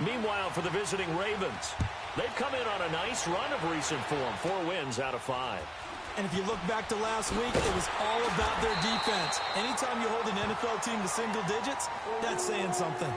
Meanwhile, for the visiting Ravens, they've come in on a nice run of recent form. 4 wins out of 5. And if you look back to last week, it was all about their defense. Anytime you hold an NFL team to single digits, that's saying something.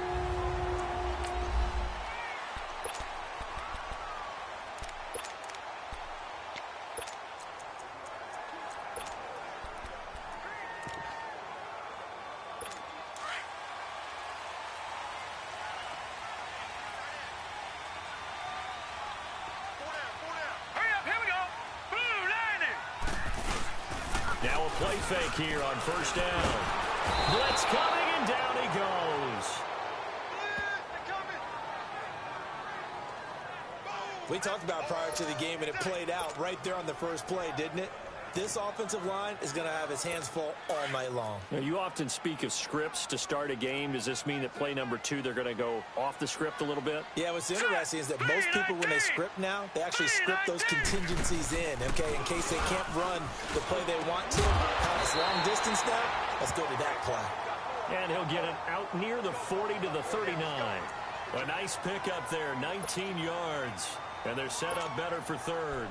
Now a play fake here on first down. Blitz coming, and down he goes. We talked about prior to the game, and it played out right there on the first play, didn't it? This offensive line is going to have his hands full all night long. Now, you often speak of scripts to start a game. Does this mean that play number 2, they're going to go off the script a little bit? Yeah, what's interesting is that most people, when they script now, they actually script those contingencies in, okay, in case they can't run the play they want to. It's long distance now. Let's go to that play. And he'll get it out near the 40 to the 39. A nice pickup there, 19 yards. And they're set up better for third.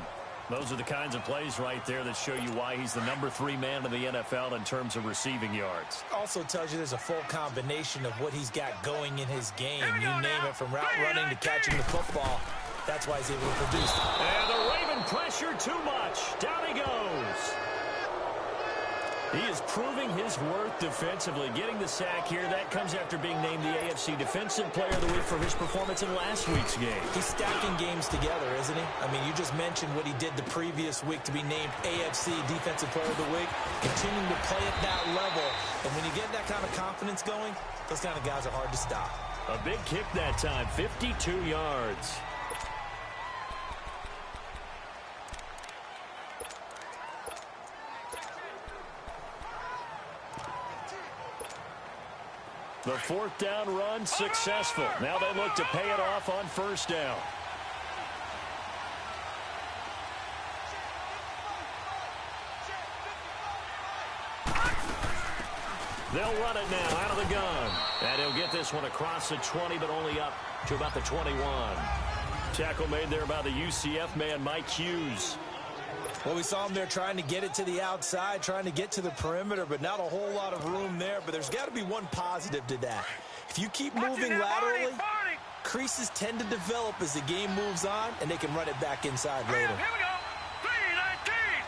Those are the kinds of plays right there that show you why he's the number 3 man in the NFL in terms of receiving yards. Also tells you there's a full combination of what he's got going in his game. You name it, from route running to catching the football. That's why he's able to produce. And the Raven pressure too much. Down he goes. He is proving his worth defensively, getting the sack here. That comes after being named the AFC Defensive Player of the Week for his performance in last week's game. He's stacking games together, isn't he? I mean, you just mentioned what he did the previous week to be named AFC Defensive Player of the Week, continuing to play at that level. And when you get that kind of confidence going, those kind of guys are hard to stop. A big kick that time, 52 yards. The 4th down run successful. Now they look to pay it off on first down. They'll run it now out of the gun. And he'll get this one across the 20, but only up to about the 21. Tackle made there by the UCF man, Mike Hughes. Well, we saw him there trying to get it to the outside, trying to get to the perimeter, but not a whole lot of room there. But there's got to be one positive to that. If you keep moving laterally, creases tend to develop as the game moves on, and they can run it back inside later. Here we go. 319.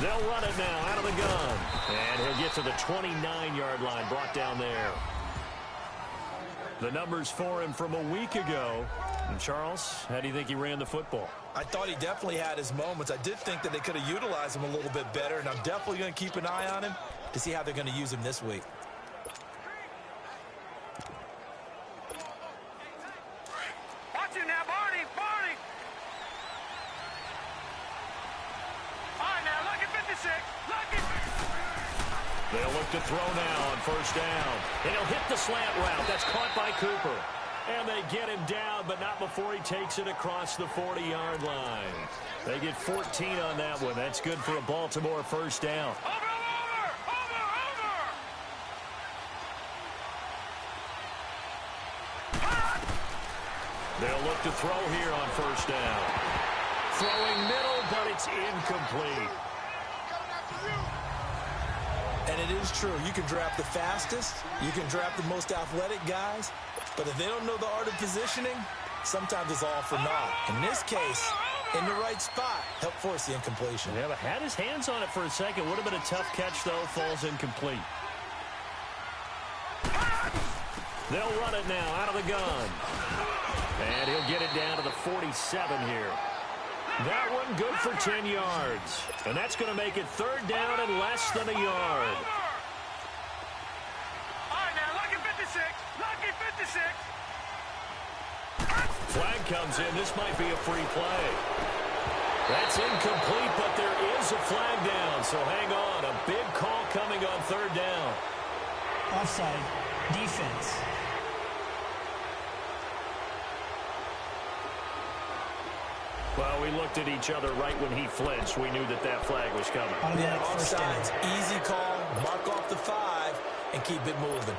319. They'll run it now out of the gun. And he'll get to the 29-yard line, brought down there. The numbers for him from a week ago. And Charles, how do you think he ran the football? I thought he definitely had his moments. I did think that they could have utilized him a little bit better, and I'm definitely going to keep an eye on him to see how they're going to use him this week. Watch it now, Barney. Barney. All right, now, lucky 56. Lucky. They'll look to throw now on first down. And he'll hit the slant route. That's caught by Cooper. And they get him down, but not before he takes it across the 40-yard line. They get 14 on that one. That's good for a Baltimore first down. Over. They'll look to throw here on first down. Throwing middle, but it's incomplete. And it is true. You can draft the fastest. You can draft the most athletic guys. But if they don't know the art of positioning, sometimes it's all for naught. In this case, in the right spot, helped force the incompletion. Yeah, but had his hands on it for a second. Would have been a tough catch, though. Falls incomplete. They'll run it now out of the gun. And he'll get it down to the 47 here. That one good for 10 yards. And that's going to make it 3rd down and less than a yard. All right, now, lucky 56. Lucky 56. Flag comes in. This might be a free play. That's incomplete, but there is a flag down. So hang on. A big call coming on 3rd down. Offside. Defense. Well, we looked at each other right when he flinched. We knew that that flag was coming. Yeah, offsides, easy call, mark off the 5, and keep it moving.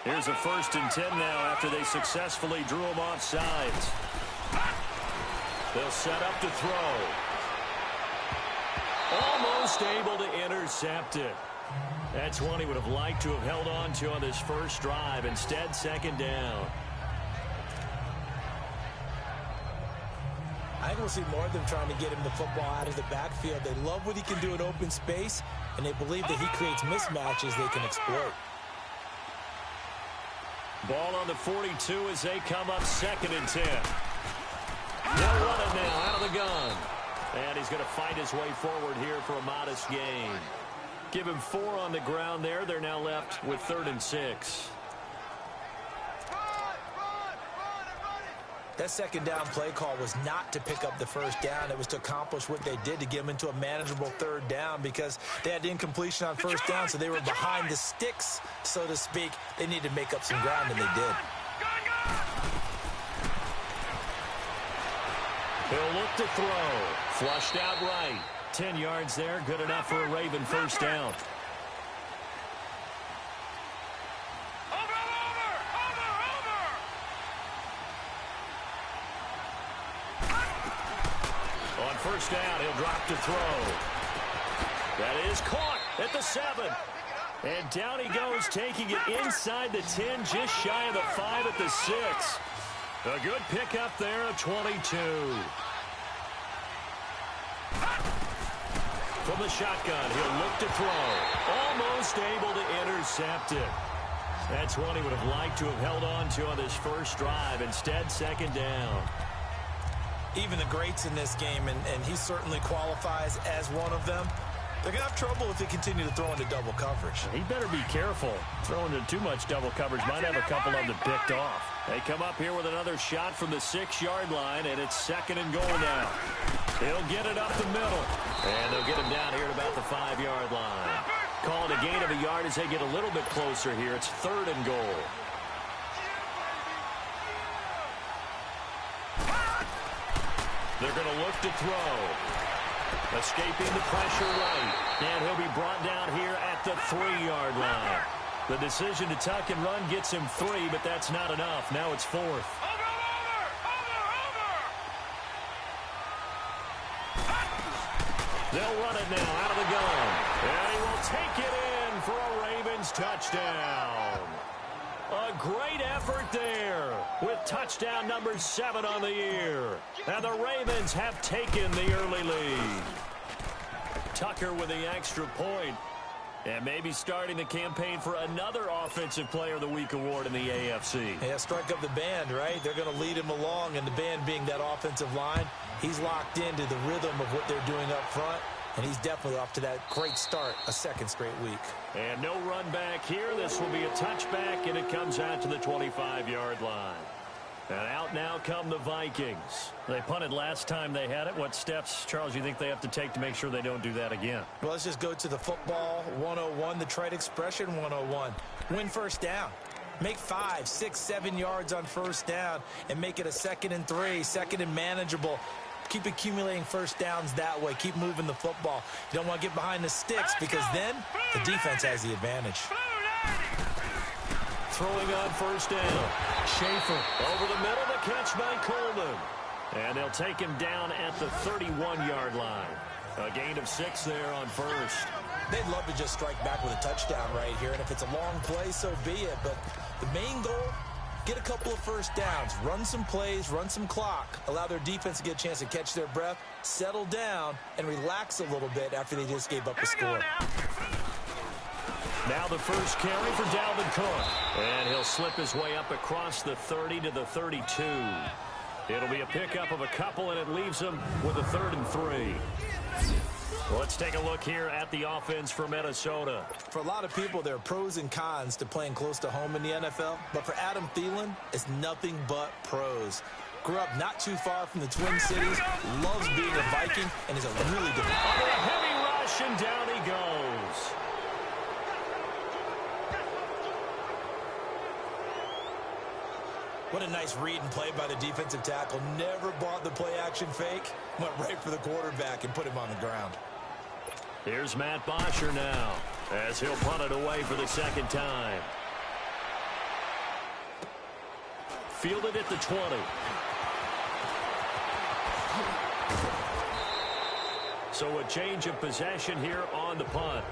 Here's a 1st and 10 now after they successfully drew him off sides. They'll set up to throw. Almost able to intercept it. That's one he would have liked to have held on to on this first drive. Instead, 2nd down. I think we'll see more of them trying to get him the football out of the backfield. They love what he can do in open space, and they believe that he creates mismatches they can exploit. Ball on the 42 as they come up 2nd and 10. They'll run it now out of the gun. And he's going to fight his way forward here for a modest gain. Give him 4 on the ground there. They're now left with 3rd and 6. That 2nd down play call was not to pick up the 1st down. It was to accomplish what they did to get them into a manageable 3rd down because they had incompletion on 1st down, so they were behind the sticks, so to speak. They needed to make up some ground, and they did. He'll look to throw. Flushed out right. 10 yards there. Good enough for a Raven 1st down. On 1st down, he'll drop to throw. That is caught at the 7. And down he goes, taking it inside the 10, just shy of the 5 at the 6. A good pickup there of 22. From the shotgun, he'll look to throw. Almost able to intercept it. That's one he would have liked to have held on to on this first drive. Instead, 2nd down. Even the greats in this game, and he certainly qualifies as one of them, they're going to have trouble if they continue to throw into double coverage. He better be careful. Throwing into too much double coverage might have a couple of them picked off. They come up here with another shot from the 6-yard line, and it's 2nd and goal now. He'll get it up the middle, and they'll get him down here at about the 5-yard line. Call it a gain of a yard as they get a little bit closer here. It's 3rd and goal. They're going to look to throw. Escaping the pressure right. And he'll be brought down here at the 3-yard line. The decision to tuck and run gets him 3, but that's not enough. Now it's 4th. They'll run it now out of the gun. And he will take it in for a Ravens touchdown. A great effort there with touchdown number 7 on the year. And the Ravens have taken the early lead. Tucker with the extra point. And maybe starting the campaign for another Offensive Player of the Week award in the AFC. Yeah, strike up the band, right? They're going to lead him along, and the band being that offensive line, he's locked into the rhythm of what they're doing up front, and he's definitely off to that great start, a 2nd straight week. And no run back here. This will be a touchback, and it comes out to the 25-yard line. And out now come the Vikings. They punted last time they had it. What steps, Charles, you think they have to take to make sure they don't do that again? Well, let's just go to the football 101, the trite expression 101. Win 1st down. Make 5, 6, 7 yards on 1st down and make it a 2nd and 3, 2nd and manageable. Keep accumulating 1st downs that way. Keep moving the football. You don't want to get behind the sticks because then the defense has the advantage. Throwing on 1st down. Schaefer over the middle, the catch by Coleman. And they'll take him down at the 31-yard line. A gain of 6 there on 1st. They'd love to just strike back with a touchdown right here, and if it's a long play, so be it. But the main goal, get a couple of 1st downs, run some plays, run some clock, allow their defense to get a chance to catch their breath, settle down, and relax a little bit after they just gave up a score. Now the first carry for Dalvin Cook. And he'll slip his way up across the 30 to the 32. It'll be a pickup of a couple, and it leaves him with a 3rd and 3. Let's take a look here at the offense for Minnesota. For a lot of people, there are pros and cons to playing close to home in the NFL. But for Adam Thielen, it's nothing but pros. Grew up not too far from the Twin Cities, loves being a Viking, and is a really good player. Under a heavy rush, and down he goes. What a nice read and play by the defensive tackle. Never bought the play-action fake. Went right for the quarterback and put him on the ground. Here's Matt Bosher now as he'll punt it away for the 2nd time. Fielded at the 20. So a change of possession here on the punt.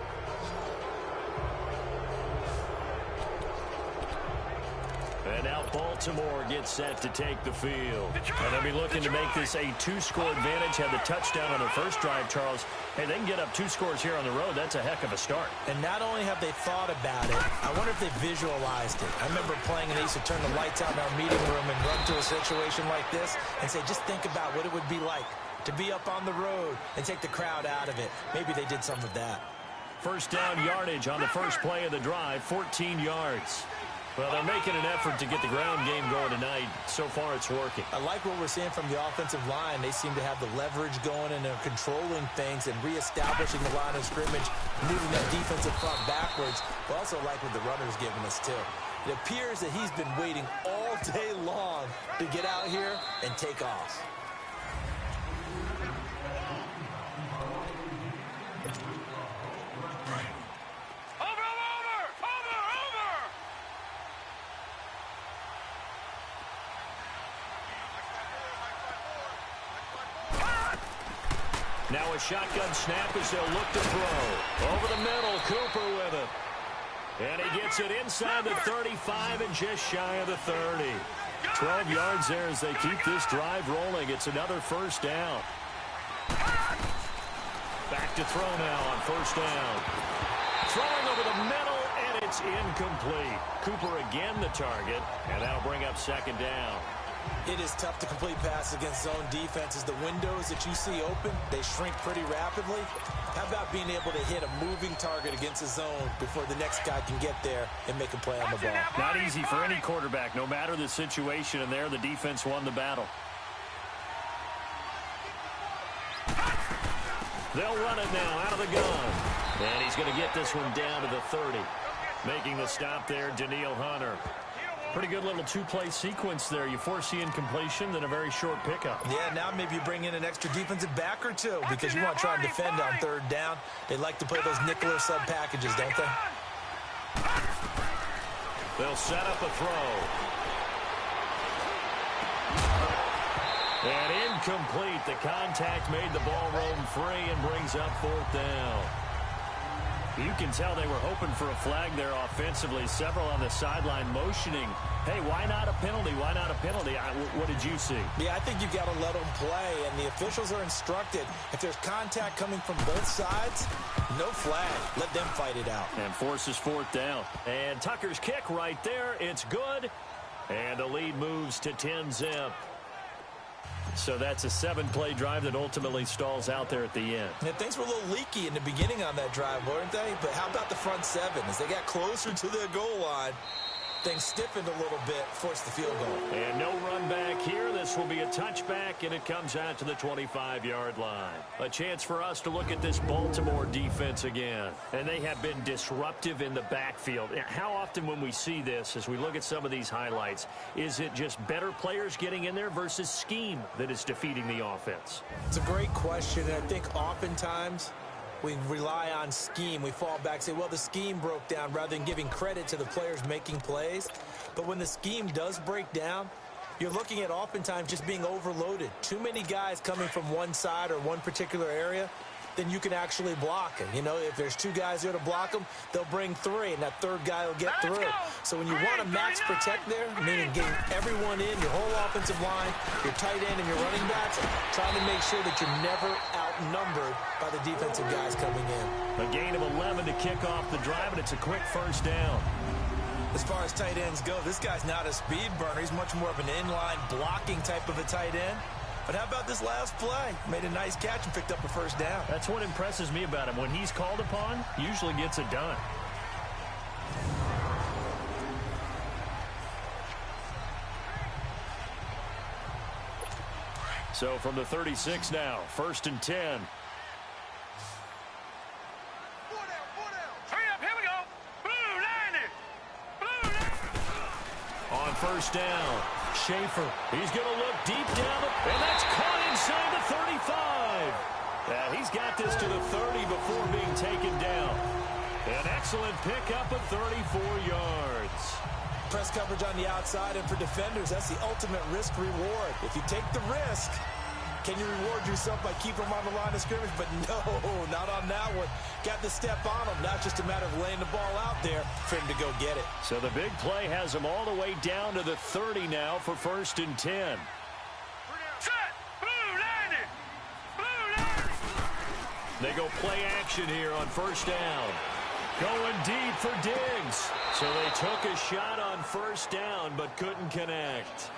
And now Baltimore gets set to take the field. And they'll be looking to make this a 2-score advantage. Had the touchdown on their first drive, Charles. Hey, they can get up 2 scores here on the road. That's a heck of a start. And not only have they thought about it, I wonder if they visualized it. I remember playing and they used to turn the lights out in our meeting room and run to a situation like this and say, just think about what it would be like to be up on the road and take the crowd out of it. Maybe they did some of that. First down yardage on the first play of the drive, 14 yards. Well, they're making an effort to get the ground game going tonight. So far, it's working. I like what we're seeing from the offensive line. They seem to have the leverage going, and they're controlling things and reestablishing the line of scrimmage, moving that defensive front backwards. But also like what the runner's giving us, too. It appears that he's been waiting all day long to get out here and take off. Now a shotgun snap as they'll look to throw. Over the middle, Cooper with it. And he gets it inside the 35 and just shy of the 30. 12 yards there as they keep this drive rolling. It's another first down. Back to throw now on first down. Throwing over the middle, and it's incomplete. Cooper again the target, and that'll bring up second down. It is tough to complete passes against zone defenses. The windows that you see open, they shrink pretty rapidly. How about being able to hit a moving target against a zone before the next guy can get there and make a play on the ball? Not easy for any quarterback, no matter the situation, and there the defense won the battle. They'll run it now out of the gun. And he's going to get this one down to the 30. Making the stop there, Danielle Hunter. Pretty good little two-play sequence there. You force the incompletion, then a very short pickup. Yeah, now maybe you bring in an extra defensive back or two because you want to try and defend on third down. They like to play those nickel or sub packages, don't they? They'll set up a throw. And incomplete. The contact made the ball roam free and brings up fourth down. You can tell they were hoping for a flag there offensively. Several on the sideline motioning. Hey, why not a penalty? Why not a penalty? What did you see? Yeah, I think you've got to let them play, and the officials are instructed. If there's contact coming from both sides, no flag. Let them fight it out. And forces fourth down. And Tucker's kick right there. It's good. And the lead moves to 10-zip. So that's a 7-play drive that ultimately stalls out there at the end. Yeah, things were a little leaky in the beginning on that drive, weren't they? But how about the front seven? As they got closer to the goal line, things stiffened a little bit, forced the field goal. And no run back here. This will be a touchback, and it comes out to the 25-yard line. A chance for us to look at this Baltimore defense again. And they have been disruptive in the backfield. How often when we see this, as we look at some of these highlights, is it just better players getting in there versus scheme that is defeating the offense? It's a great question, and I think oftentimes we rely on scheme. We fall back and say, well, the scheme broke down rather than giving credit to the players making plays. But when the scheme does break down, you're looking at oftentimes just being overloaded. Too many guys coming from one side or one particular area, then you can actually block it. You know, if there's 2 guys there to block them, they'll bring 3, and that third guy will get through. So when you want to max protect there, meaning getting everyone in, your whole offensive line, your tight end, and your running backs, trying to make sure that you're never outnumbered by the defensive guys coming in. A gain of 11 to kick off the drive, and it's a quick first down. As far as tight ends go, this guy's not a speed burner. He's much more of an inline blocking type of a tight end. But how about this last play? Made a nice catch and picked up a first down. That's what impresses me about him. When he's called upon, usually gets it done. So from the 36 now, 1st and 10. Hurry up, here we go. Blue 90. On first down, Schaefer. He's going to look deep down, and that's caught inside the 35. He's got this to the 30 before being taken down. An excellent pickup of 34 yards. press coverage on the outside, and for defenders, that's the ultimate risk reward. If you take the risk, can you reward yourself by keeping them on the line of scrimmage? But no, not on that one. Got the step on him. Now it's just a matter of laying the ball out there for him to go get it. So the big play has him all the way down to the 30 now for 1st and 10. Set! Blue landed! Blue landed! They go play action here on 1st down. Going deep for Diggs. So they took a shot on 1st down but couldn't connect.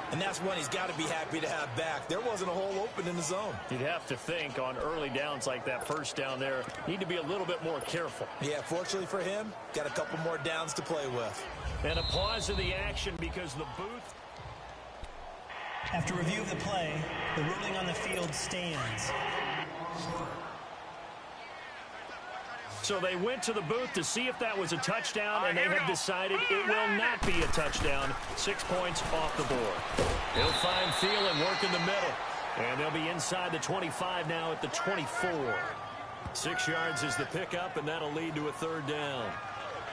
And that's one he's got to be happy to have back. There wasn't a hole open in the zone. You'd have to think on early downs like that 1st down there, need to be a little bit more careful. Yeah, fortunately for him, got a couple more downs to play with. And a pause in the action because the booth. After review of the play, the ruling on the field stands. So they went to the booth to see if that was a touchdown, and they have decided it will not be a touchdown. 6 points off the board. He'll find Thielen work in the middle, and they'll be inside the 25 now at the 24. 6 yards is the pickup, and that'll lead to a 3rd down.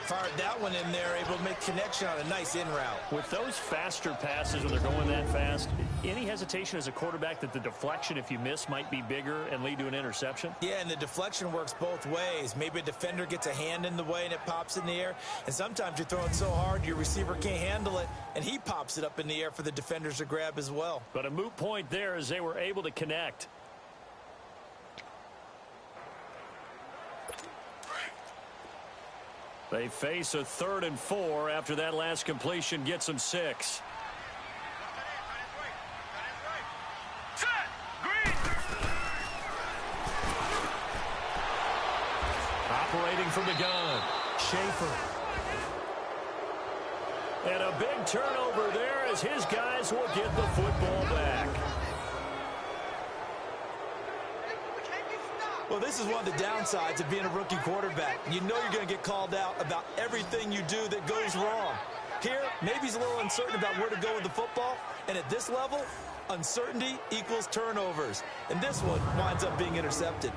Fired that one in there, able to make connection on a nice in route. With those faster passes when they're going that fast, any hesitation as a quarterback that the deflection, if you miss, might be bigger and lead to an interception? Yeah, and the deflection works both ways. Maybe a defender gets a hand in the way and it pops in the air. And sometimes you're throwing so hard your receiver can't handle it, and he pops it up in the air for the defenders to grab as well. But a moot point there as they were able to connect. They face a 3rd and 4 after that last completion gets them 6. Set! Green! Operating from the gun, Schaefer. And a big turnover there as his guys will get the football back. Well, this is one of the downsides of being a rookie quarterback. You know you're going to get called out about everything you do that goes wrong. Here, maybe he's a little uncertain about where to go with the football. And at this level, uncertainty equals turnovers. And this one winds up being intercepted.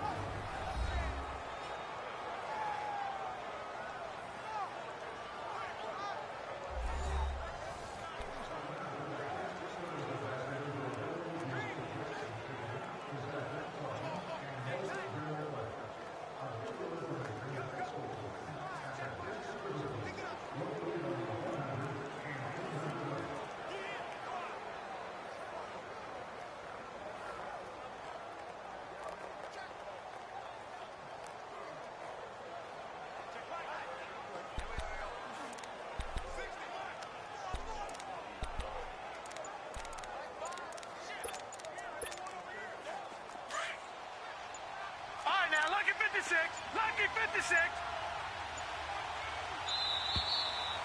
Lucky 56.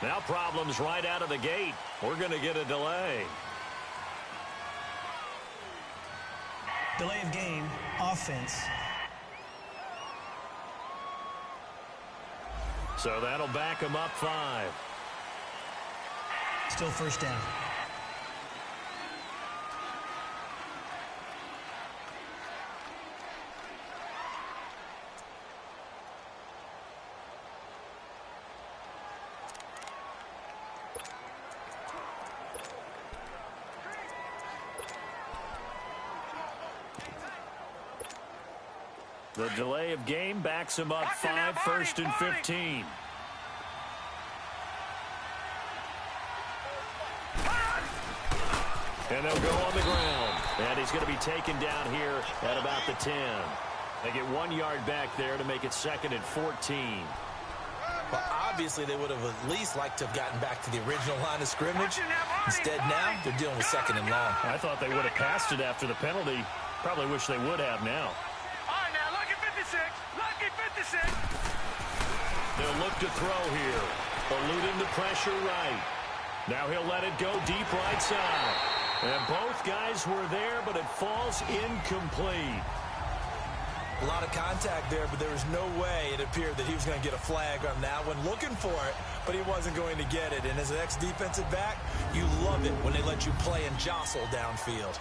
Now problems right out of the gate. We're going to get a delay. Delay of game, offense. So that'll back them up 5. Still 1st down. The delay of game backs him up 5, 1st and 15. And they'll go on the ground. And he's going to be taken down here at about the 10. They get 1 yard back there to make it 2nd and 14. Well, obviously they would have at least liked to have gotten back to the original line of scrimmage. Instead now, they're dealing with 2nd and long. I thought they would have passed it after the penalty. Probably wish they would have now. Lucky 56. They'll look to throw here. Eluding the pressure right. Now he'll let it go deep right side. And both guys were there, but it falls incomplete. A lot of contact there, but there was no way it appeared that he was going to get a flag on that one. Looking for it, but he wasn't going to get it. And as an ex-defensive back, you love it when they let you play and jostle downfield.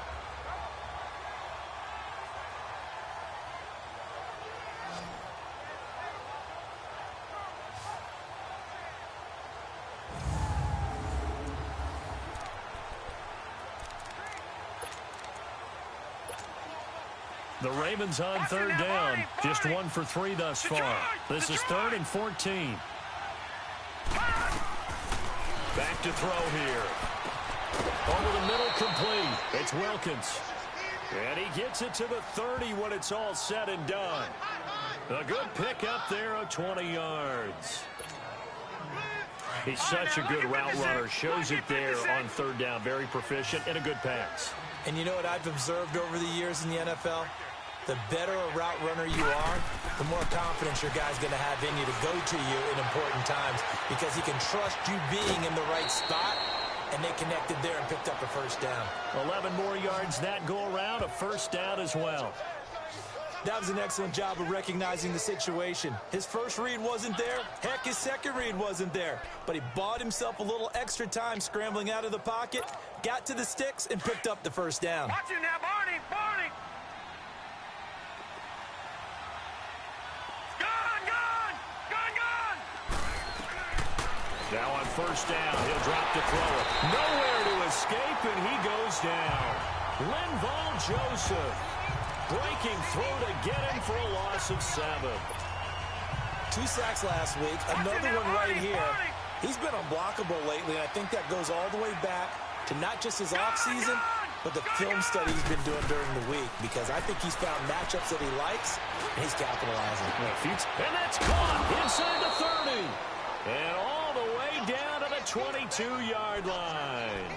The Ravens on third down. Just 1 for 3 thus far. This is 3rd and 14. Back to throw here. Over the middle, complete. It's Wilkins. And he gets it to the 30 when it's all said and done. A good pick up there of 20 yards. He's such a good route runner. Shows it there on third down. Very proficient and a good pass. And you know what I've observed over the years in the NFL? The better a route runner you are, the more confidence your guy's going to have in you to go to you in important times because he can trust you being in the right spot, and they connected there and picked up a first down. 11 more yards that go around, a first down as well. That was an excellent job of recognizing the situation. His first read wasn't there. Heck, his second read wasn't there. But he bought himself a little extra time scrambling out of the pocket, got to the sticks, and picked up the first down. Watch it now, Barney! Barney! Gone! Now on first down, he'll drop to throw it. Nowhere to escape, and he goes down. Linval Joseph. Breaking through to get him for a loss of 7. 2 sacks last week, another one right here. He's been unblockable lately, and I think that goes all the way back to not just his offseason, but the film study he's been doing during the week, because I think he's found matchups that he likes, and he's capitalizing. And that's caught inside the 30. And all the way down to the 22-yard line.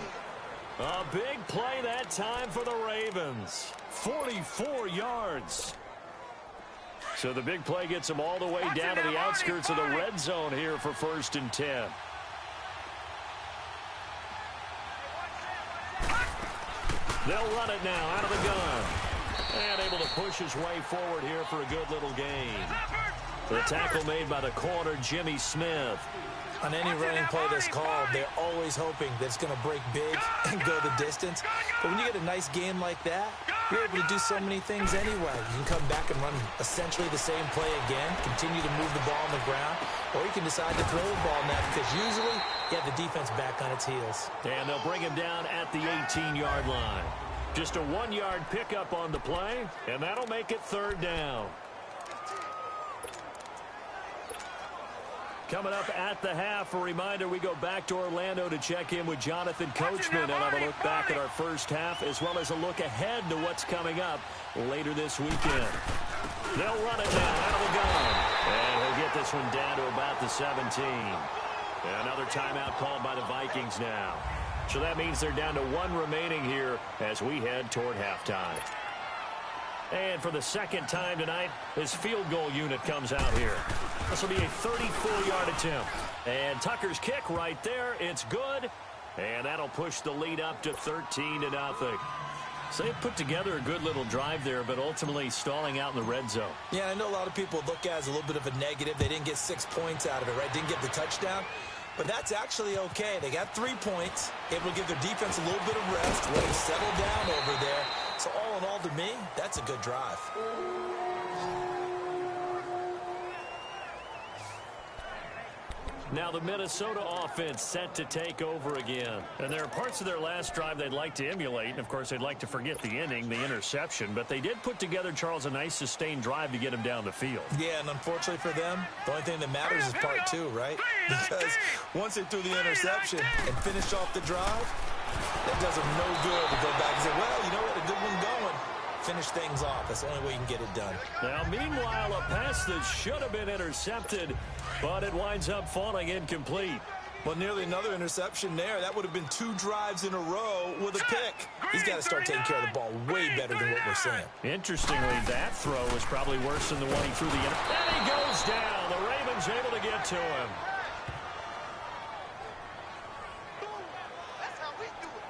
A big play that time for the Ravens. 44 yards. So the big play gets them all the way down to the outskirts of the red zone here for 1st and 10. They'll run it now out of the gun. And able to push his way forward here for a good little gain. The tackle made by the corner, Jimmy Smith. On any running play that's called, they're always hoping that it's going to break big and go the distance. But when you get a nice game like that, you're able to do so many things anyway. You can come back and run essentially the same play again, continue to move the ball on the ground, or you can decide to throw the ball now because usually you have the defense back on its heels. And they'll bring him down at the 18-yard line. Just a 1-yard pickup on the play, and that'll make it 3rd down. Coming up at the half, a reminder, we go back to Orlando to check in with Jonathan Coachman and have a look back at our first half as well as a look ahead to what's coming up later this weekend. They'll run it now out of the gun. And he'll get this one down to about the 17. Another timeout called by the Vikings now. So that means they're down to 1 remaining here as we head toward halftime. And for the second time tonight, his field goal unit comes out here. This will be a 34-yard attempt. And Tucker's kick right there. It's good. And that'll push the lead up to 13-0. So they put together a good little drive there, but ultimately stalling out in the red zone. Yeah, I know a lot of people look at it as a little bit of a negative. They didn't get 6 points out of it, right? Didn't get the touchdown. But that's actually okay. They got 3 points. Able to give their defense a little bit of rest, let them settle down over there. So all in all, to me, that's a good drive. Now the Minnesota offense set to take over again. And there are parts of their last drive they'd like to emulate. And, of course, they'd like to forget the inning, the interception. But they did put together, Charles, a nice sustained drive to get him down the field. Yeah, and unfortunately for them, the only thing that matters is part 2, right? Because once they threw the interception and finished off the drive, that does them no good to go back and say, well, you know what, a good one going. Finish things off. That's the only way you can get it done. Now, meanwhile, a pass that should have been intercepted, but it winds up falling incomplete. Well, nearly another interception there. That would have been 2 drives in a row with a pick. He's got to start taking care of the ball way better than what we're seeing. Interestingly, that throw was probably worse than the one he threw the end. And he goes down. The Ravens able to get to him.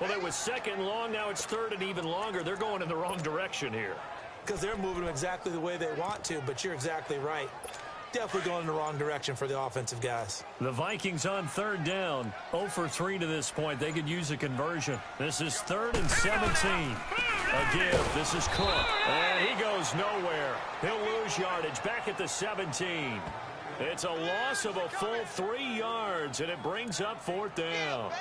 Well, it was 2nd and long. Now it's 3rd and even longer. They're going in the wrong direction here. Because they're moving them exactly the way they want to, but you're exactly right. Definitely going in the wrong direction for the offensive guys. The Vikings on 3rd down. 0 for 3 to this point. They could use a conversion. This is 3rd and 17. A give. This is Cook. And he goes nowhere. He'll lose yardage back at the 17. It's a loss of a full 3 yards, and it brings up 4th down.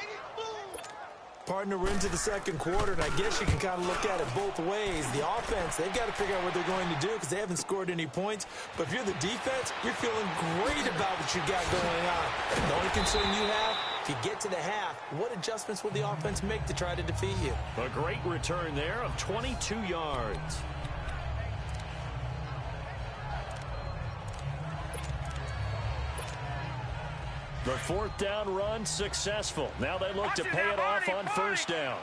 Partner, we're into the second quarter, and I guess you can kind of look at it both ways. The offense, they've got to figure out what they're going to do because they haven't scored any points. But if you're the defense, you're feeling great about what you got going on. The only concern you have, if you get to the half, what adjustments will the offense make to try to defeat you? A great return there of 22 yards. The fourth down run successful. Now they look to pay it off on first down.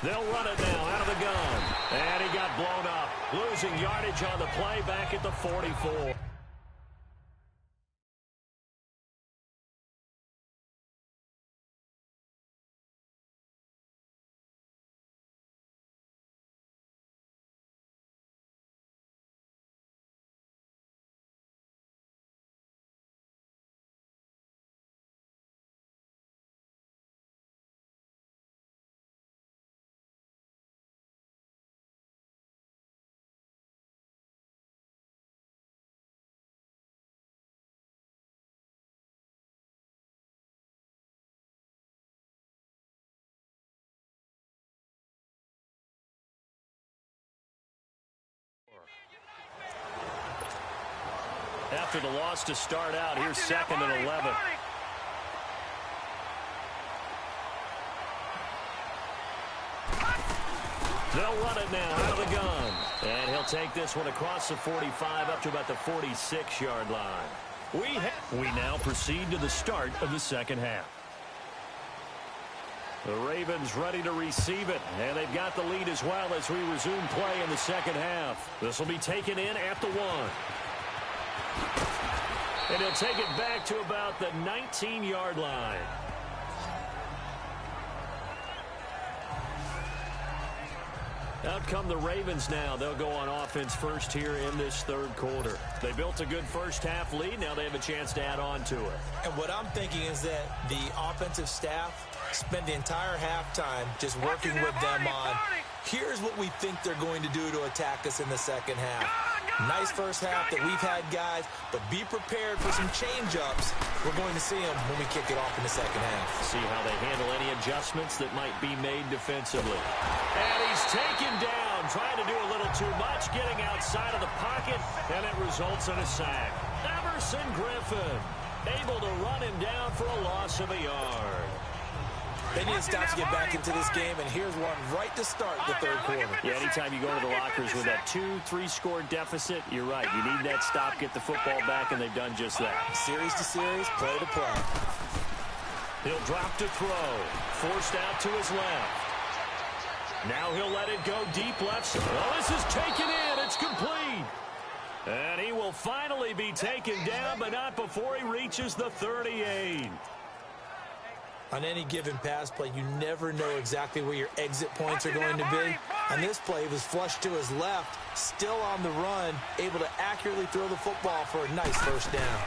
They'll run it now out of the gun. And he got blown up. Losing yardage on the play back at the 44. After the loss to start out, here's second and 11. They'll run it now out of the gun. And he'll take this one across the 45 up to about the 46-yard line. We now proceed to the start of the second half. The Ravens ready to receive it, and they've got the lead as well as we resume play in the second half. This will be taken in at the 1. And he'll take it back to about the 19-yard line. Out come the Ravens now. They'll go on offense first here in this third quarter. They built a good first half lead. Now they have a chance to add on to it. And what I'm thinking is that the offensive staff spend the entire halftime just working with them on, here's what we think they're going to do to attack us in the second half. Nice first half that we've had, guys, but be prepared for some change-ups. We're going to see them when we kick it off in the second half. See how they handle any adjustments that might be made defensively. And he's taken down, trying to do a little too much, getting outside of the pocket, and it results in a sack. Everson Griffin able to run him down for a loss of a yard. They need to stop to get back into this game, and here's one right to start the third quarter. Yeah, anytime you go to the lockers with that 2-3 score deficit, you're right. You need that stop, get the football back, and they've done just that. Series to series, play to play. He'll drop to throw. Forced out to his left. Now he'll let it go deep left. Well, this is taken in. It's complete. And he will finally be taken down, but not before he reaches the 38. On any given pass play, you never know exactly where your exit points are going to be. On this play, he was flushed to his left, still on the run, able to accurately throw the football for a nice first down.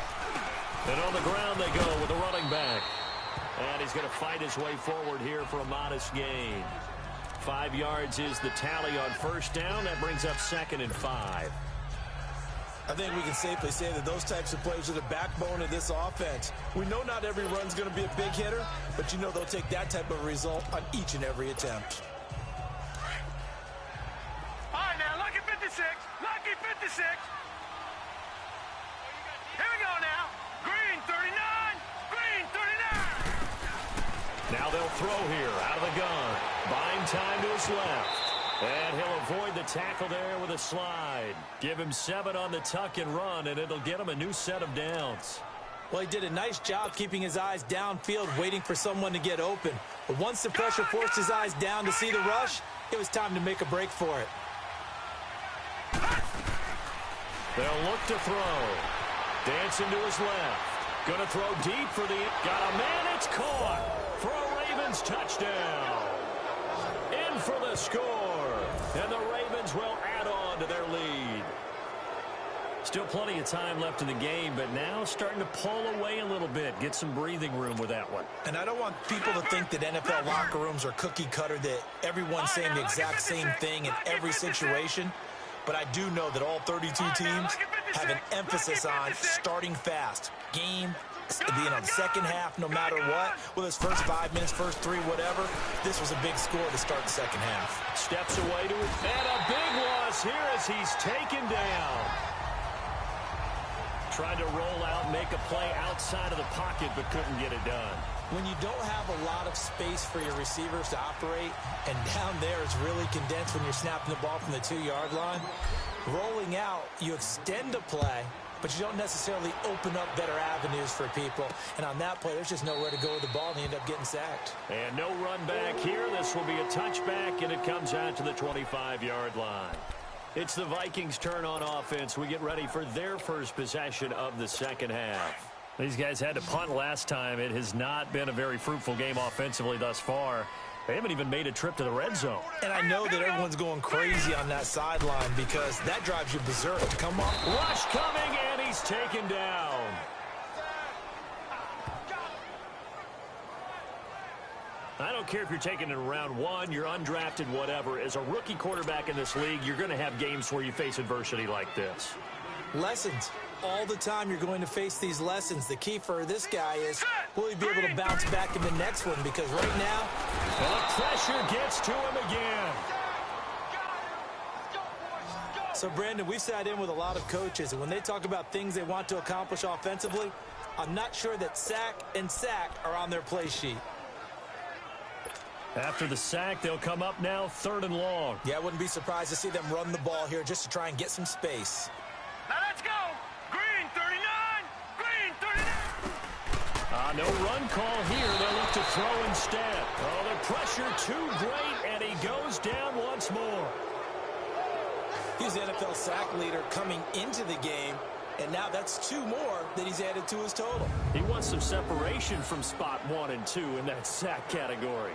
And on the ground they go with the running back. And he's going to fight his way forward here for a modest gain. 5 yards is the tally on first down. That brings up 2nd and 5. I think we can safely say that those types of plays are the backbone of this offense. We know not every run's going to be a big hitter, but you know they'll take that type of result on each and every attempt. All right, now, lucky 56. Lucky 56. Here we go now. Green 39. Green 39. Now they'll throw here out of the gun. Buying time to his left. And he'll avoid the tackle there with a slide. Give him 7 on the tuck and run, and it'll get him a new set of downs. Well, he did a nice job keeping his eyes downfield, waiting for someone to get open. But once the pressure forced his eyes down to see the rush, it was time to make a break for it. They'll look to throw. Dancing to his left. Gonna throw deep for the... Got a man, it's caught for a Ravens touchdown. In for the score. And the Ravens will add on to their lead. Still plenty of time left in the game, but now starting to pull away a little bit. Get some breathing room with that one. And I don't want people to think that NFL locker rooms are cookie cutter, that everyone's saying the exact same thing in every situation. But I do know that all 32 teams have an emphasis on starting fast. Game, the second half, no matter what, with his first 5 minutes, first 3, whatever, this was a big score to start the second half. Steps away to it, and a big loss here as he's taken down. Tried to roll out, make a play outside of the pocket, but couldn't get it done. When you don't have a lot of space for your receivers to operate, and down there it's really condensed when you're snapping the ball from the 2-yard line, rolling out, you extend a play, but you don't necessarily open up better avenues for people. And on that play, there's just nowhere to go with the ball, and they end up getting sacked. And no run back here. This will be a touchback, and it comes out to the 25-yard line. It's the Vikings' turn on offense. We get ready for their first possession of the second half. These guys had to punt last time. It has not been a very fruitful game offensively thus far. They haven't even made a trip to the red zone. And I know that everyone's going crazy on that sideline because that drives you berserk. Come on. Rush coming, and he's taken down. I don't care if you're taking it in round 1, you're undrafted, whatever. As a rookie quarterback in this league, you're going to have games where you face adversity like this. Lessons. All the time you're going to face these lessons. The key for this guy is, will he be able to bounce back in the next one? Because right now, the pressure gets to him again. So, Brandon, we've sat in with a lot of coaches, and when they talk about things they want to accomplish offensively, I'm not sure that sack and sack are on their play sheet. After the sack, they'll come up now 3rd and long. Yeah, I wouldn't be surprised to see them run the ball here just to try and get some space. Now let's go. Green 39. Green 39. No run call here. They'll look to throw instead. Oh, the pressure too great, and he goes down once more. He's the NFL sack leader coming into the game, and now that's 2 more that he's added to his total. He wants some separation from spot 1 and 2 in that sack category.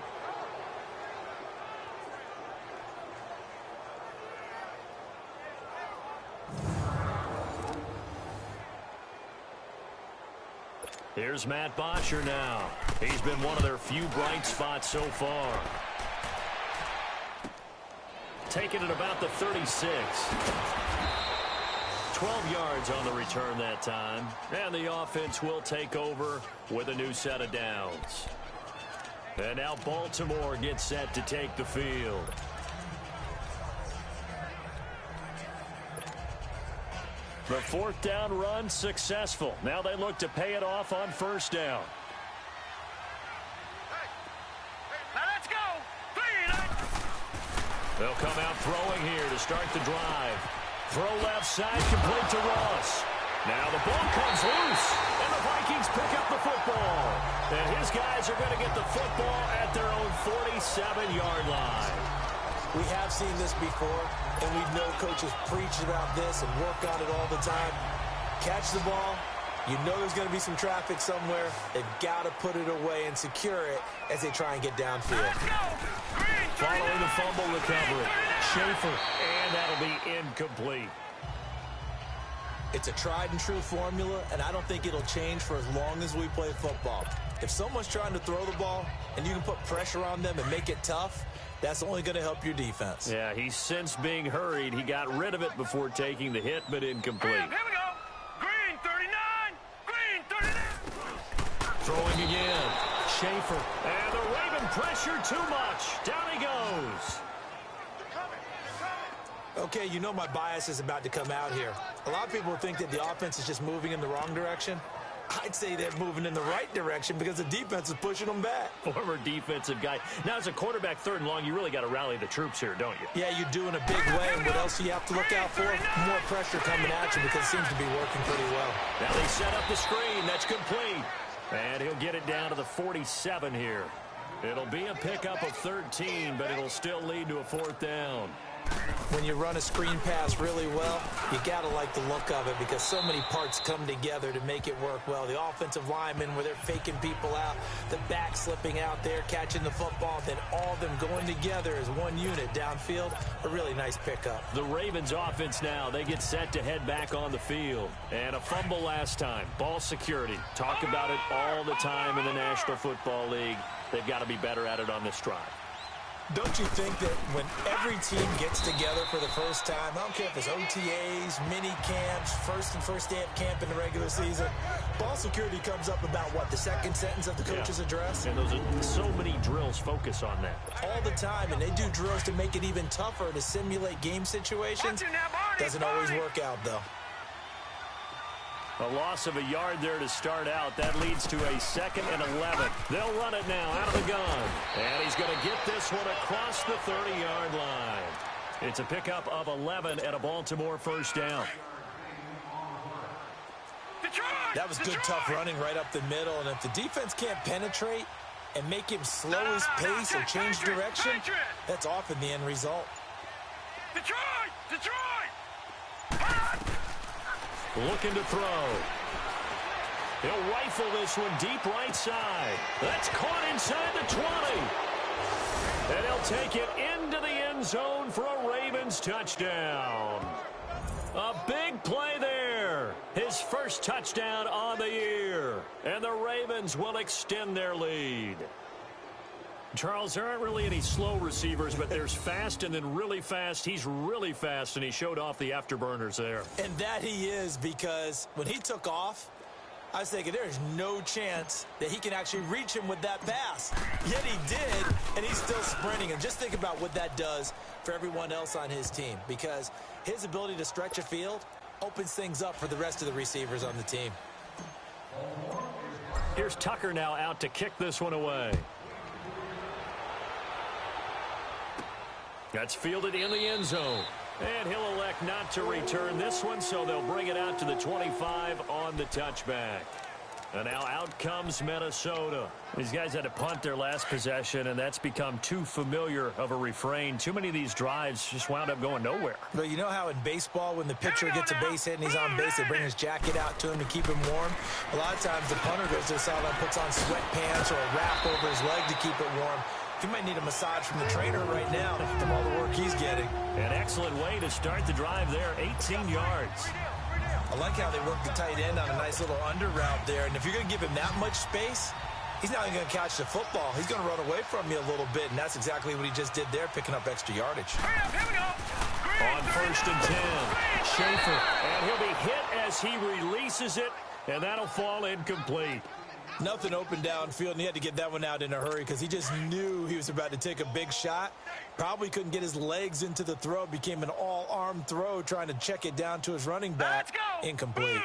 Here's Matt Bosher now. He's been one of their few bright spots so far. Taking it about the 36. 12 yards on the return that time. And the offense will take over with a new set of downs. And now Baltimore gets set to take the field. The 4th down run successful. Now they look to pay it off on 1st down. Now let's go. They'll come out throwing here to start the drive. Throw left side, complete to Ross. Now the ball comes loose, and the Vikings pick up the football. And his guys are going to get the football at their own 47-yard line. We have seen this before, and we know coaches preach about this and work on it all the time. Catch the ball. You know there's going to be some traffic somewhere. They've got to put it away and secure it as they try and get downfield. Following the fumble recovery, Schaefer, and that'll be incomplete. It's a tried-and-true formula, and I don't think it'll change for as long as we play football. If someone's trying to throw the ball and you can put pressure on them and make it tough, that's only going to help your defense. Yeah, he's since being hurried. He got rid of it before taking the hit, but incomplete. Here we go. Green 39. Green 39. Throwing again. Schaefer. And the Raven pressure too much. Down he goes. Okay, you know my bias is about to come out here. A lot of people think that the offense is just moving in the wrong direction. I'd say they're moving in the right direction because the defense is pushing them back. Former defensive guy. Now, as a quarterback 3rd and long, you really got to rally the troops here, don't you? Yeah, you do in a big way. And what else do you have to look out for? More pressure coming at you because it seems to be working pretty well. Now they set up the screen. That's complete. And he'll get it down to the 47 here. It'll be a pickup of 13, but it'll still lead to a 4th down. When you run a screen pass really well, you got to like the look of it because so many parts come together to make it work well. The offensive linemen where they're faking people out, the back slipping out there, catching the football, then all of them going together as one unit downfield. A really nice pickup. The Ravens offense now, they get set to head back on the field. And a fumble last time. Ball security. Talk about it all the time in the National Football League. They've got to be better at it on this drive. Don't you think that when every team gets together for the first time, I don't care if it's OTAs, mini camps, first day of camp in the regular season, ball security comes up about what, the second sentence of the coach's address? And those are so many drills focus on that. All the time, and they do drills to make it even tougher to simulate game situations. Doesn't always work out, though. A loss of a yard there to start out. That leads to a 2nd and 11. They'll run it now out of the gun. And he's going to get this one across the 30-yard line. It's a pickup of 11 and a Baltimore first down. That was good, tough running right up the middle. And if the defense can't penetrate and make him slow his pace or change direction, that's often the end result. Detroit! Looking to throw. He'll rifle this one deep right side. That's caught inside the 20. And he'll take it into the end zone for a Ravens touchdown. A big play there. His first touchdown on the year. And the Ravens will extend their lead. Charles, there aren't really any slow receivers, but there's fast and then really fast. He's really fast, and he showed off the afterburners there. And that he is, because when he took off, I was thinking there's no chance that he can actually reach him with that pass. Yet he did, and he's still sprinting. And just think about what that does for everyone else on his team, because his ability to stretch a field opens things up for the rest of the receivers on the team. Here's Tucker now out to kick this one away. That's fielded in the end zone. And he'll elect not to return this one, so they'll bring it out to the 25 on the touchback. And now out comes Minnesota. These guys had to punt their last possession, and that's become too familiar of a refrain. Too many of these drives just wound up going nowhere. Well, you know how in baseball, when the pitcher gets a base hit and he's on base, they bring his jacket out to him to keep him warm? A lot of times the punter goes to the sideline, puts on sweatpants or a wrap over his leg to keep it warm. He might need a massage from the trainer right now from all the work he's getting. An excellent way to start the drive there, 18 yards. I like how they work the tight end on a nice little under route there. And if you're going to give him that much space, he's not even going to catch the football. He's going to run away from you a little bit, and that's exactly what he just did there, picking up extra yardage. On 1st and 10, Schaefer, and he'll be hit as he releases it, and that'll fall incomplete. Nothing open downfield, and he had to get that one out in a hurry because he just knew he was about to take a big shot. Probably couldn't get his legs into the throw. Became an all-arm throw trying to check it down to his running back. Incomplete.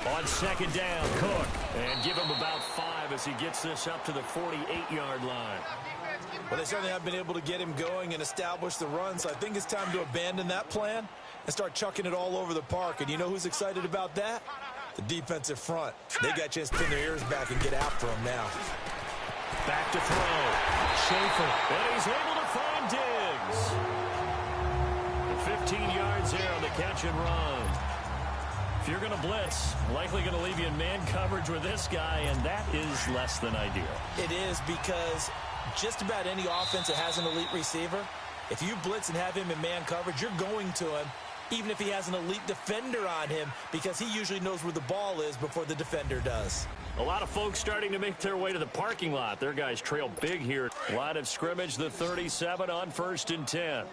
On 2nd down, Cook. And give him about 5 as he gets this up to the 48-yard line. Well, they certainly have been able to get him going and establish the run, so I think it's time to abandon that plan and start chucking it all over the park. And you know who's excited about that? The defensive front. They got a chance to pin their ears back and get after him now. Back to throw. Schaefer. And he's able to find Diggs. 15 yards there on the catch and run. If you're going to blitz, likely going to leave you in man coverage with this guy, and that is less than ideal. It is, because just about any offense that has an elite receiver, if you blitz and have him in man coverage, you're going to him, even if he has an elite defender on him, because he usually knows where the ball is before the defender does. A lot of folks starting to make their way to the parking lot. Their guys trail big here. Line of scrimmage, the 37 on 1st and 10.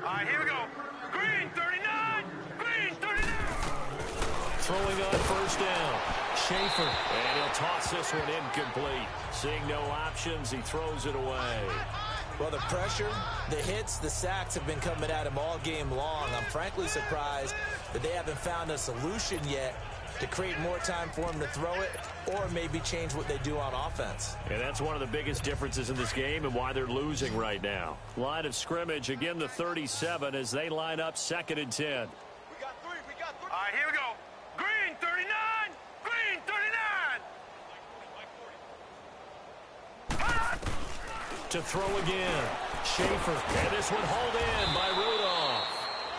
All right, here we go. Green 39. Green 39. Throwing on 1st down. Schaefer. And he'll toss this one incomplete. Seeing no options, he throws it away. Well, the pressure, the hits, the sacks have been coming at him all game long. I'm frankly surprised that they haven't found a solution yet to create more time for him to throw it or maybe change what they do on offense. And that's one of the biggest differences in this game and why they're losing right now. Line of scrimmage, again, the 37 as they line up 2nd and 10. We got three. All right, here we go. Green 39. Green 39. To throw again. Schaefer. And this one hauled in by Rudolph.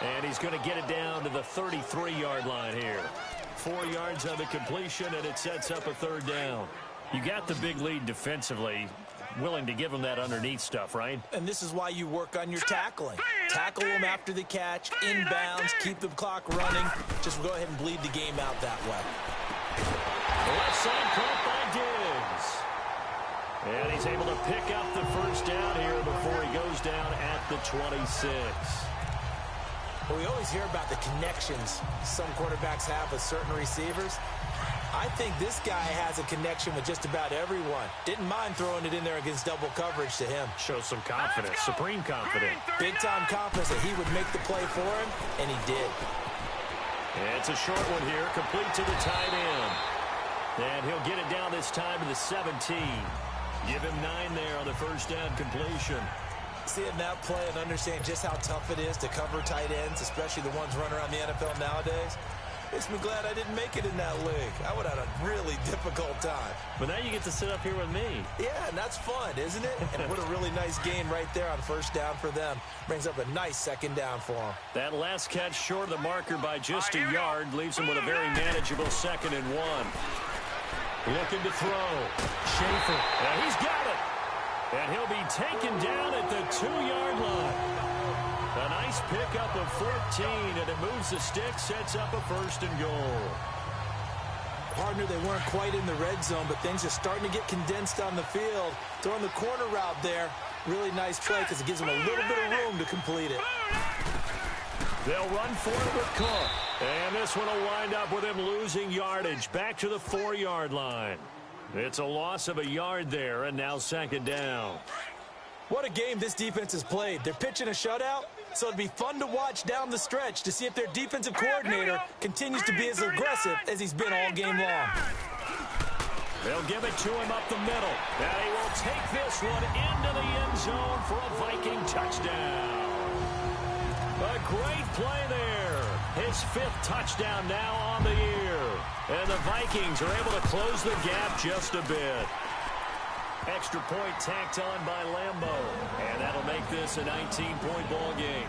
And he's going to get it down to the 33-yard line here. 4 yards on the completion, and it sets up a 3rd down. You got the big lead defensively. Willing to give him that underneath stuff, right? And this is why you work on your tackling. Tackle them after the catch, inbounds, keep the clock running. Just go ahead and bleed the game out that way. The left side caught by Diggs. And he's able to pick up the first down here before he goes down at the 26. Well, we always hear about the connections some quarterbacks have with certain receivers. I think this guy has a connection with just about everyone. Didn't mind throwing it in there against double coverage to him. Shows some confidence, supreme confidence. Big-time confidence that he would make the play for him, and he did. It's a short one here, complete to the tight end. And he'll get it down this time to the 17. Give him 9 there on the first down completion. Seeing that play and understanding just how tough it is to cover tight ends, especially the ones running around the NFL nowadays, makes me glad I didn't make it in that league. I would have had a really difficult time. But now you get to sit up here with me. Yeah, and that's fun, isn't it? And what a really nice gain right there on first down for them. Brings up a nice second down for them. That last catch short of the marker by just a yard leaves them with a very manageable 2nd and 1. Looking to throw. Schaefer. And he's got it. And he'll be taken down at the 2-yard line. A nice pickup of 14, and it moves the stick, sets up a 1st and goal. Partner, they weren't quite in the red zone, but things are starting to get condensed on the field. Throwing the corner route there. Really nice play because it gives them a little bit of room to complete it. They'll run for it with Cook. And this one will wind up with him losing yardage back to the 4-yard line. It's a loss of a yard there, and now 2nd down. What a game this defense has played. They're pitching a shutout, so it'd be fun to watch down the stretch to see if their defensive coordinator continues to be as aggressive as he's been all game long. They'll give it to him up the middle. And he will take this one into the end zone for a Viking touchdown. A great play there. His 5th touchdown now on the year. And the Vikings are able to close the gap just a bit. Extra point tacked on by Lambeau. And that'll make this a 19-point ball game.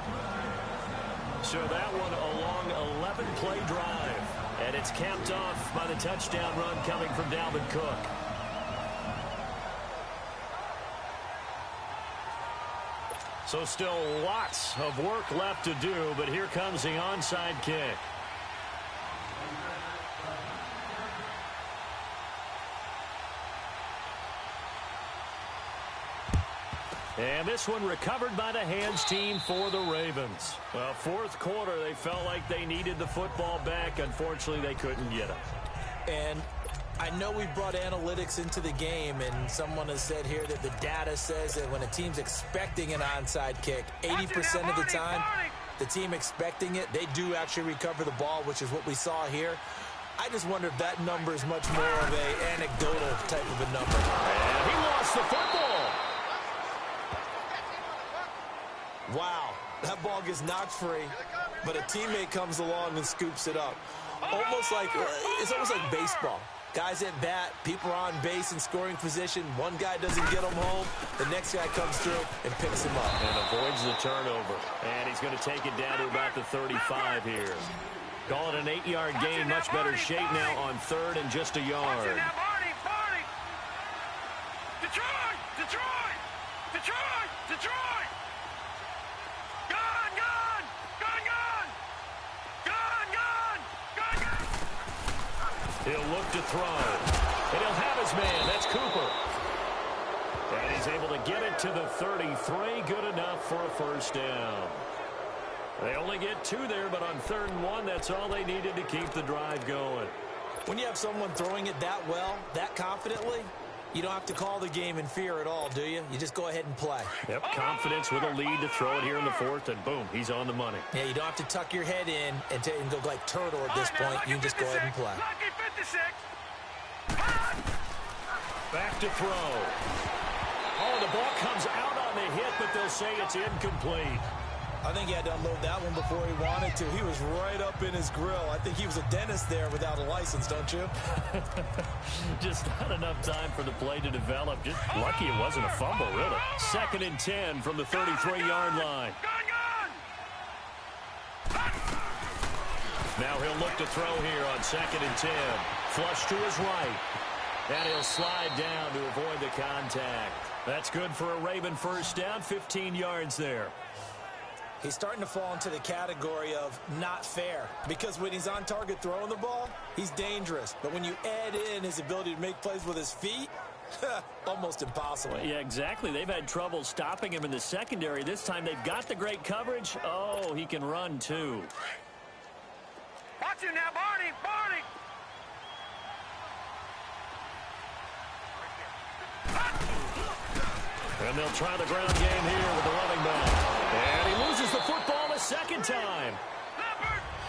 So that one a long 11-play drive. And it's capped off by the touchdown run coming from Dalvin Cook. So still lots of work left to do, but here comes the onside kick. And this one recovered by the hands team for the Ravens. Well, 4th quarter, they felt like they needed the football back. Unfortunately, they couldn't get it. And I know we brought analytics into the game, and someone has said here that the data says that when a team's expecting an onside kick, 80% of the time, the team expecting it, they do actually recover the ball, which is what we saw here. I just wonder if that number is much more of a anecdotal type of a number. And he lost the football. Wow, that ball gets knocked free, but a teammate comes along and scoops it up. It's almost like baseball. Guys at bat, people are on base in scoring position. One guy doesn't get them home. The next guy comes through and picks him up. And avoids the turnover. And he's going to take it down to about the 35 here. Call it an 8-yard gain. Much better shape now on 3rd and just a yard. Detroit! Detroit! Detroit! Detroit! Gone! Gone! Gone! Gone! Gone! Gone! Gone! Gone! He'll look to throw. And he'll have his man. That's Cooper. And he's able to get it to the 33. Good enough for a 1st down. They only get 2 there, but on 3rd and 1, that's all they needed to keep the drive going. When you have someone throwing it that well, that confidently, you don't have to call the game in fear at all, do you? You just go ahead and play. Yep, confidence with a lead to throw it here in the 4th, and boom, he's on the money. Yeah, you don't have to tuck your head in and go like turtle at this point. You can just go ahead and play. Back to throw. Oh, the ball comes out on the hit, but they'll say it's incomplete. I think he had to unload that one before he wanted to. He was right up in his grill. I think he was a dentist there without a license, don't you? Just not enough time for the play to develop. Just lucky it wasn't a fumble, really. 2nd and 10 from the 33-yard line. Now he'll look to throw here on 2nd and 10. Flush to his right. And he'll slide down to avoid the contact. That's good for a Raven 1st down, 15 yards there. He's starting to fall into the category of not fair, because when he's on target throwing the ball, he's dangerous. But when you add in his ability to make plays with his feet, Almost impossible. Yeah, exactly. They've had trouble stopping him in the secondary. This time they've got the great coverage. Oh, he can run too. Watch him now, Barney! Barney! And they'll try the ground game here with the running back. And he loses the football a second time.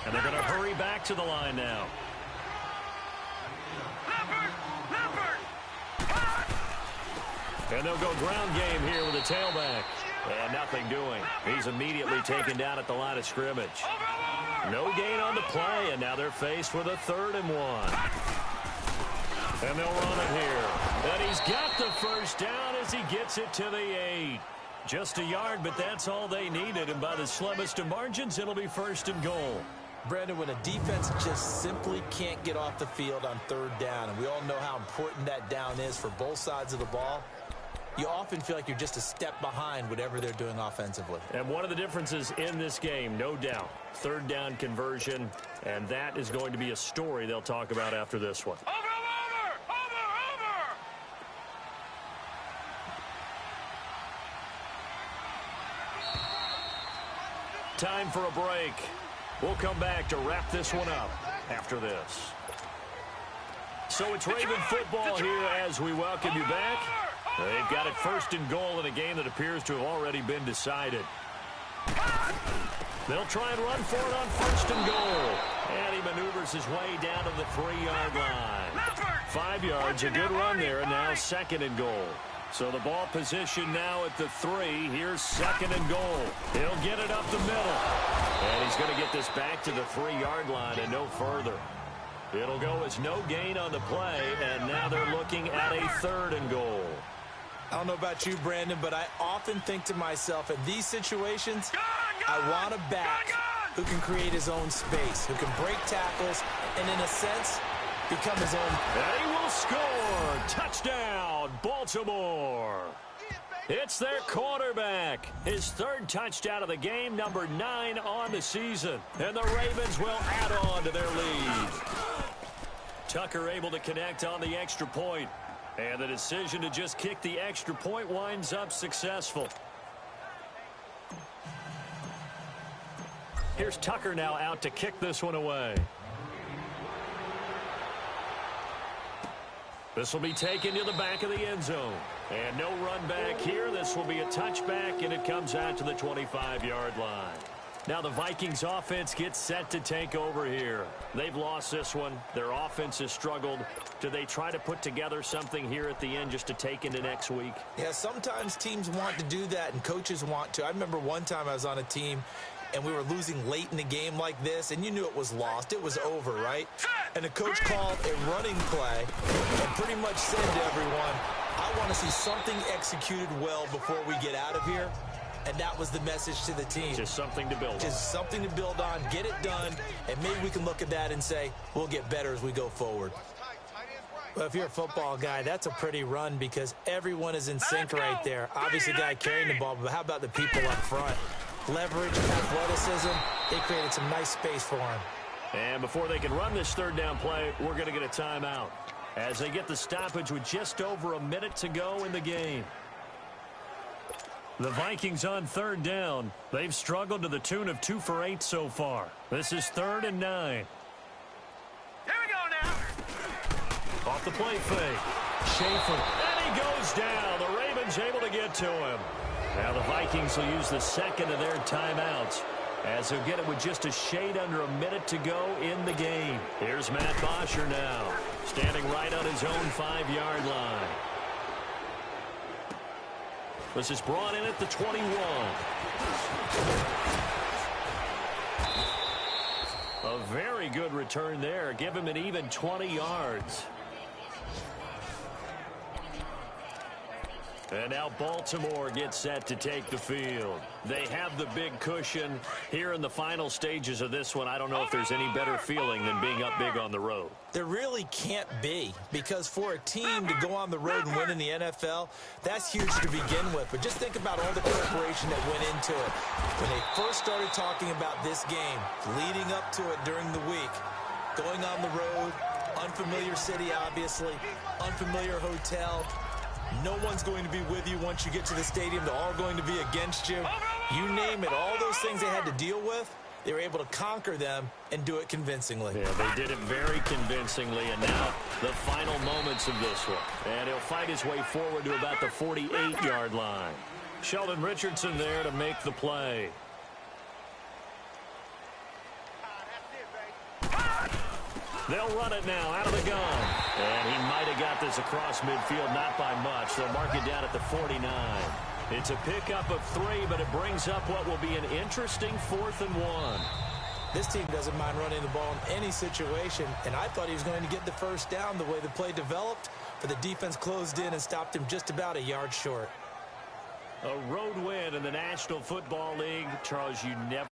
And they're going to hurry back to the line now. And they'll go ground game here with the tailback. And nothing doing. He's immediately taken down at the line of scrimmage. No gain on the play, and now they're faced with a 3rd and 1. And they'll run it here. And he's got the first down as he gets it to the 8. Just a yard, but that's all they needed. And by the slimmest of margins, it'll be 1st and goal. Brandon, when a defense just simply can't get off the field on 3rd down, and we all know how important that down is for both sides of the ball, you often feel like you're just a step behind whatever they're doing offensively. And one of the differences in this game, no doubt, 3rd down conversion, and that is going to be a story they'll talk about after this one. Time for a break. We'll come back to wrap this one up after this. So it's Raven football here as we welcome you back. They've got it 1st and goal in a game that appears to have already been decided. They'll try and run for it on 1st and goal. And he maneuvers his way down to the 3-yard line. 5 yards, a good run there, and now 2nd and goal. So the ball position now at the 3. Here's 2nd and goal. He'll get it up the middle. And he's going to get this back to the 3-yard line and no further. It'll go as no gain on the play, and now they're looking at a 3rd and goal. I don't know about you, Brandon, but I often think to myself, in these situations, I want a back who can create his own space, who can break tackles, and in a sense, become his own. And he will score. Touchdown, Baltimore. It's their quarterback. His 3rd touchdown of the game, number 9 on the season. And the Ravens will add on to their lead. Tucker able to connect on the extra point. And the decision to just kick the extra point winds up successful. Here's Tucker now out to kick this one away. This will be taken to the back of the end zone. And no run back here. This will be a touchback, and it comes out to the 25-yard line. Now the Vikings offense gets set to take over here. They've lost this one. Their offense has struggled. Do they try to put together something here at the end just to take into next week? Yeah, sometimes teams want to do that, and coaches want to. I remember one time I was on a team, and we were losing late in the game like this, and you knew it was lost. It was over, right? And the coach called a running play and pretty much said to everyone, I want to see something executed well before we get out of here. And that was the message to the team. Just something to build on. Just something to build on, get it done, and maybe we can look at that and say, we'll get better as we go forward. Well, if you're a football guy, that's a pretty run because everyone is in sync right there. Obviously, the guy carrying the ball, but how about the people up front? Leverage, athleticism, they created some nice space for him. And before they can run this 3rd down play, we're going to get a timeout as they get the stoppage with just over a minute to go in the game. The Vikings on 3rd down. They've struggled to the tune of 2 for 8 so far. This is 3rd and 9. Here we go now. Off the play fake. Schaefer. And he goes down. The Ravens able to get to him. Now the Vikings will use the 2nd of their timeouts as they'll get it with just a shade under a minute to go in the game. Here's Matt Bosher now, standing right on his own 5-yard line. This is brought in at the 21. A very good return there. Give him an even 20 yards. And now Baltimore gets set to take the field. They have the big cushion. Here in the final stages of this one, I don't know if there's any better feeling than being up big on the road. There really can't be, because for a team to go on the road and win in the NFL, that's huge to begin with. But just think about all the preparation that went into it. When they first started talking about this game, leading up to it during the week, going on the road, unfamiliar city, obviously, unfamiliar hotel, No one's going to be with you once you get to the stadium. They're all going to be against you. You name it, all those things they had to deal with, they were able to conquer them and do it convincingly. Yeah, they did it very convincingly, and now the final moments of this one. And he'll fight his way forward to about the 48-yard line. Sheldon Richardson there to make the play. They'll run it now out of the gun. And he might have got this across midfield, not by much. They'll mark it down at the 49. It's a pickup of 3, but it brings up what will be an interesting 4th and 1. This team doesn't mind running the ball in any situation, and I thought he was going to get the first down the way the play developed, but the defense closed in and stopped him just about a yard short. A road win in the National Football League. Charles, you never